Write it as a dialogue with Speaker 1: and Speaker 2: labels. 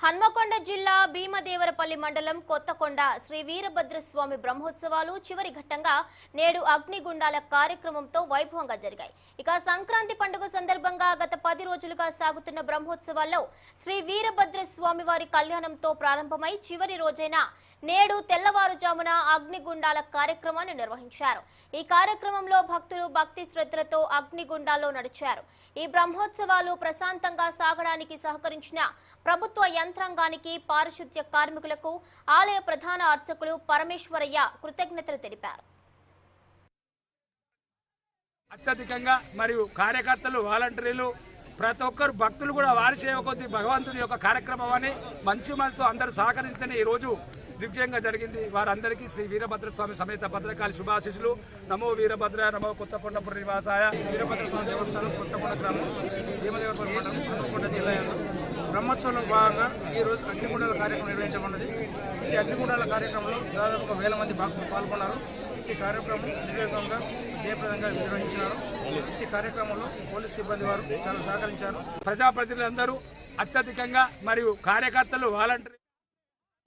Speaker 1: హన్మకొండ జిల్లా భీమదేవరపల్లి మండలం కొత్తకొండ శ్రీ వీరభద్రస్వామి బ్రహ్మోత్సవాలు చివరి ఘట్టంగా నేడు అగ్నిగుండాల కార్యక్రమంతో వైభవంగా జరిగాయి. ఇక సంక్రాంతి పండుగ సందర్భంగా గత 10 రోజులుగా సాగుతున్న బ్రహ్మోత్సవాల్లో శ్రీ వీరభద్రస్వామి వారి కళ్యాణంతో ప్రారంభమై చివరి రోజైన నేడు తెల్లవారుజామున అగ్నిగుండాల కార్యక్రమాన్ని నిర్వహించారు. ఈ కార్యక్రమంలో భక్తులు భక్తి శ్రద్ధలతో అగ్నిగుండాల్లో నడిచారు. ఈ బ్రహ్మోత్సవాలు ప్రశాంతంగా సాగడానికి సహకరించిన ప్రభుత్వ యంత్రాంగానికి, పారిశుద్ధ్య కార్మికులకు ఆలయ ప్రధాన అర్చకులు పరమేశ్వరయ్య కృతజ్ఞతలు తెలిపారు.
Speaker 2: అత్యధికంగా మరియు కార్యకర్తలు, వాలంటీర్లు, ప్రతి ఒక్కరు భక్తులు కూడా వారి సేవ కొద్ది భగవంతుడి యొక్క కార్యక్రమాన్ని మంచి మనసుతో అందరూ సహకరించని ఈ రోజు దిగ్విజయంగా జరిగింది. వారందరికీ శ్రీ వీరభద్రస్వామి సమేత భద్రకాళి శుభాశీస్సులు. నమో వీరభద్ర, నమో కొత్తకొండపుర నివాసాయ.
Speaker 3: వీరభద్రస్వామి దేవస్థానం కొత్తకొండ గ్రామం, భీమదేవరపల్లి మండలం, హన్మకొండ జిల్లా బ్రహ్మోత్సవంలో భాగంగా ఈరోజు అగ్నిగుండాల కార్యక్రమం నిర్వహించబడినది. ఈ అగ్నిగుండాల కార్యక్రమంలో దాదాపు 1000 మంది భక్తులు పాల్గొన్నారు. ఈ కార్యక్రమం నిర్వేగంగా జయప్రదంగా నిర్వహించినారు. ఈ కార్యక్రమంలో పోలీసు సిబ్బంది వారు చాలా సహకరించారు.
Speaker 2: ప్రజాప్రతినిధులందరూ అత్యధికంగా మరియు కార్యకర్తలు, వాలంటీర్లు